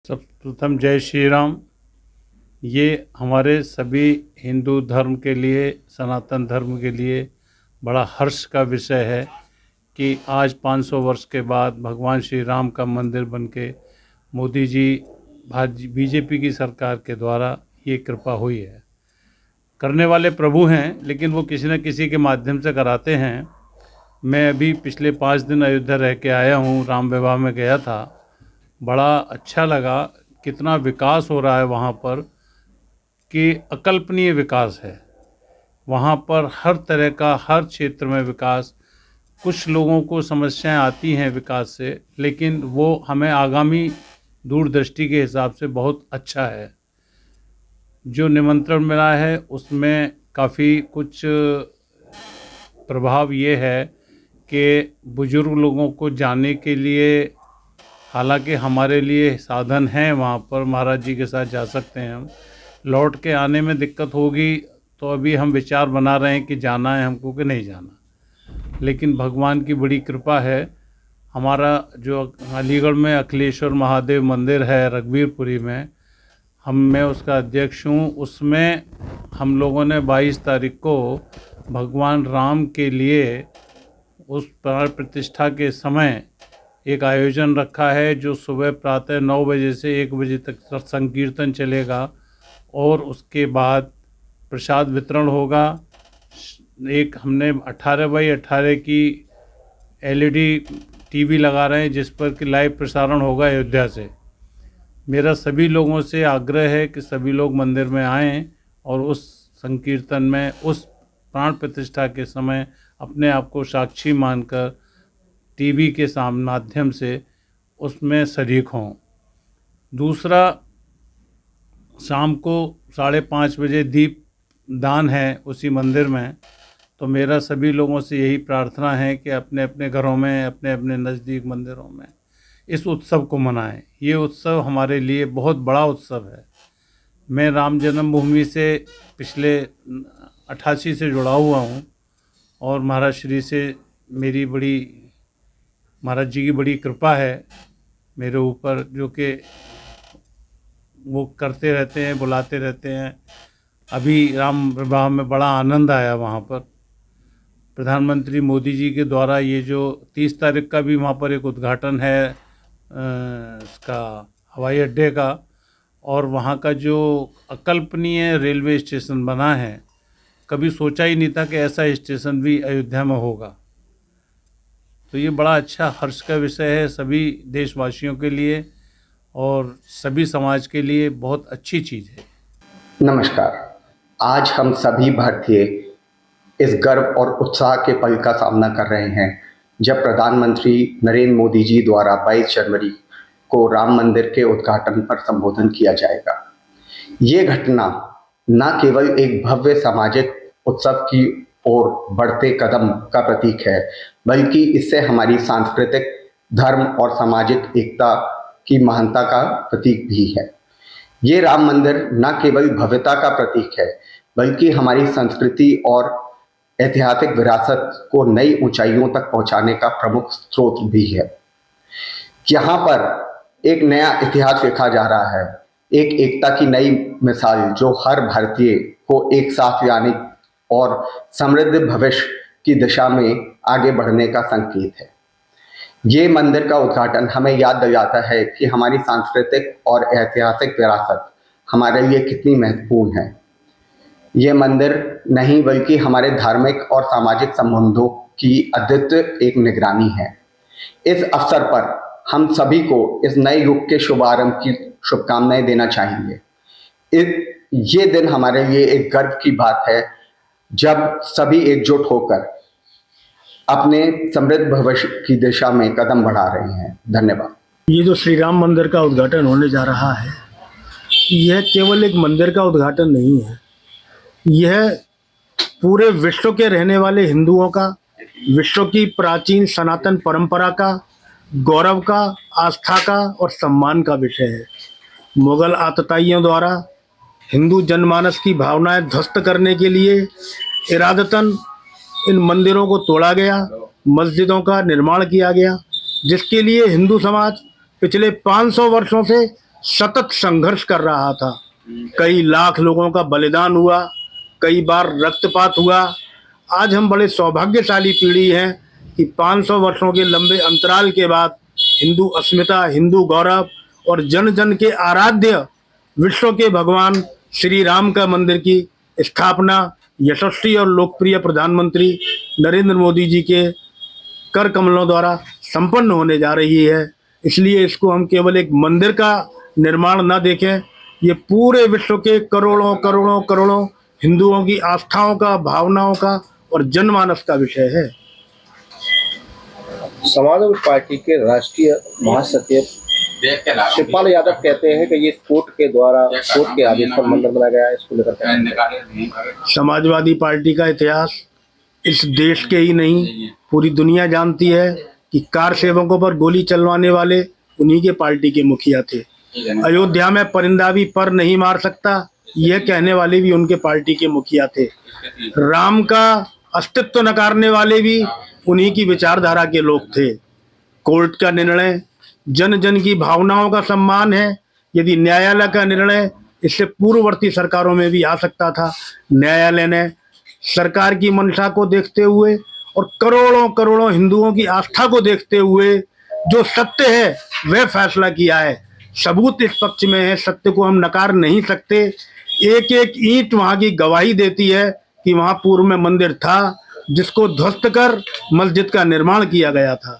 सर्वप्रथम जय श्री राम। ये हमारे सभी हिंदू धर्म के लिए, सनातन धर्म के लिए बड़ा हर्ष का विषय है कि आज 500 वर्ष के बाद भगवान श्री राम का मंदिर बनके मोदी जी बीजेपी की सरकार के द्वारा ये कृपा हुई है। करने वाले प्रभु हैं, लेकिन वो किसी न किसी के माध्यम से कराते हैं। मैं अभी पिछले 5 दिन अयोध्या रह के आया हूँ, राम विवाह में गया था। बड़ा अच्छा लगा, कितना विकास हो रहा है वहाँ पर कि अकल्पनीय विकास है। वहाँ पर हर तरह का, हर क्षेत्र में विकास। कुछ लोगों को समस्याएं आती हैं विकास से, लेकिन वो हमें आगामी दूरदृष्टि के हिसाब से बहुत अच्छा है। जो निमंत्रण मिला है उसमें काफ़ी कुछ प्रभाव ये है कि बुजुर्ग लोगों को जाने के लिए, हालांकि हमारे लिए साधन हैं, वहाँ पर महाराज जी के साथ जा सकते हैं हम। लौट के आने में दिक्कत होगी तो अभी हम विचार बना रहे हैं कि जाना है हमको कि नहीं जाना। लेकिन भगवान की बड़ी कृपा है। हमारा जो अलीगढ़ में अखिलेश्वर महादेव मंदिर है रघुवीरपुरी में, मैं उसका अध्यक्ष हूँ। उसमें हम लोगों ने 22 तारीख को भगवान राम के लिए उस प्राण प्रतिष्ठा के समय एक आयोजन रखा है, जो सुबह प्रातः 9 बजे से 1 बजे तक संकीर्तन चलेगा और उसके बाद प्रसाद वितरण होगा। एक हमने 18x18 की LED टीवी लगा रहे हैं, जिस पर कि लाइव प्रसारण होगा अयोध्या से। मेरा सभी लोगों से आग्रह है कि सभी लोग मंदिर में आएँ और उस संकीर्तन में, उस प्राण प्रतिष्ठा के समय अपने आप को साक्षी मानकर टीवी के माध्यम से उसमें शरीक हों। दूसरा, शाम को 5:30 बजे दीप दान है उसी मंदिर में। तो मेरा सभी लोगों से यही प्रार्थना है कि अपने अपने घरों में, अपने अपने नज़दीक मंदिरों में इस उत्सव को मनाएं। ये उत्सव हमारे लिए बहुत बड़ा उत्सव है। मैं राम जन्मभूमि से पिछले 88 से जुड़ा हुआ हूँ और महाराज श्री से महाराज जी की बड़ी कृपा है मेरे ऊपर, जो कि वो करते रहते हैं, बुलाते रहते हैं। अभी राम विवाह में बड़ा आनंद आया वहाँ पर। प्रधानमंत्री मोदी जी के द्वारा ये जो 30 तारीख का भी वहाँ पर एक उद्घाटन है इसका, हवाई अड्डे का, और वहाँ का जो अकल्पनीय रेलवे स्टेशन बना है, कभी सोचा ही नहीं था कि ऐसा स्टेशन भी अयोध्या में होगा। तो ये बड़ा अच्छा हर्ष का विषय है सभी देशवासियों के लिए और सभी समाज के लिए बहुत अच्छी चीज़ है। नमस्कार। आज हम सभी भारतीय इस गर्व और उत्साह के पल का सामना कर रहे हैं जब प्रधानमंत्री नरेंद्र मोदी जी द्वारा 22 जनवरी को राम मंदिर के उद्घाटन पर संबोधन किया जाएगा। ये घटना न केवल एक भव्य सामाजिक उत्सव की ओर बढ़ते कदम का प्रतीक है, बल्कि इससे हमारी सांस्कृतिक, धर्म और सामाजिक एकता की महानता का प्रतीक भी है। ये राम मंदिर न केवल भव्यता का प्रतीक है, बल्कि हमारी संस्कृति और ऐतिहासिक विरासत को नई ऊंचाइयों तक पहुंचाने का प्रमुख स्रोत भी है। यहाँ पर एक नया इतिहास लिखा जा रहा है, एक एकता की नई मिसाल जो हर भारतीय को एक साथ लाने और समृद्ध भविष्य की दिशा में आगे बढ़ने का संकेत है। ये मंदिर का उद्घाटन हमें याद दिलाता है कि हमारी सांस्कृतिक और ऐतिहासिक विरासत हमारे लिए कितनी महत्वपूर्ण है। ये मंदिर नहीं, बल्कि हमारे धार्मिक और सामाजिक संबंधों की अद्वितीय एक निगरानी है। इस अवसर पर हम सभी को इस नए युग के शुभारंभ की शुभकामनाएं देना चाहेंगे। ये दिन हमारे लिए एक गर्व की बात है, जब सभी एकजुट होकर अपने समृद्ध भविष्य की दिशा में कदम बढ़ा रहे हैं। धन्यवाद। ये जो श्री राम मंदिर का उद्घाटन होने जा रहा है, यह केवल एक मंदिर का उद्घाटन नहीं है, यह पूरे विश्व के रहने वाले हिंदुओं का, विश्व की प्राचीन सनातन परंपरा का, गौरव का, आस्था का और सम्मान का विषय है। मुगल आतताइयों द्वारा हिंदू जनमानस की भावनाएं ध्वस्त करने के लिए इरादतन इन मंदिरों को तोड़ा गया, मस्जिदों का निर्माण किया गया, जिसके लिए हिंदू समाज पिछले 500 वर्षों से सतत संघर्ष कर रहा था। कई लाख लोगों का बलिदान हुआ, कई बार रक्तपात हुआ। आज हम बड़े सौभाग्यशाली पीढ़ी हैं कि 500 वर्षों के लंबे अंतराल के बाद हिंदू अस्मिता, हिंदू गौरव और जन जन के आराध्य विश्व के भगवान श्री राम का मंदिर की स्थापना यशस्वी और लोकप्रिय प्रधानमंत्री नरेंद्र मोदी जी के कर कमलों द्वारा संपन्न होने जा रही है। इसलिए इसको हम केवल एक मंदिर का निर्माण न देखें, ये पूरे विश्व के करोड़ों करोड़ों करोड़ों हिंदुओं की आस्थाओं का, भावनाओं का और जनमानस का विषय है। समाजवादी पार्टी के राष्ट्रीय महासचिव शिवपाल यादव कहते हैं कि ये कोर्ट के आदेश पर मंदिर बनाया गया है, इसको लेकर समाजवादी पार्टी का इतिहास इस देश के ही नहीं पूरी दुनिया जानती है कि कार सेवकों पर गोली चलवाने वाले उन्हीं के पार्टी के मुखिया थे। अयोध्या में परिंदा भी पर नहीं मार सकता, यह कहने वाले भी उनके पार्टी के मुखिया थे। राम का अस्तित्व नकारने वाले भी उन्हीं की विचारधारा के लोग थे। कोर्ट का निर्णय जन जन की भावनाओं का सम्मान है। यदि न्यायालय का निर्णय इससे पूर्ववर्ती सरकारों में भी आ सकता था, न्यायालय ने सरकार की मंशा को देखते हुए और करोड़ों करोड़ों हिंदुओं की आस्था को देखते हुए जो सत्य है वह फैसला किया है। सबूत इस पक्ष में है, सत्य को हम नकार नहीं सकते। एक एक ईंट वहां की गवाही देती है कि वहां पूर्व में मंदिर था जिसको ध्वस्त कर मस्जिद का निर्माण किया गया था।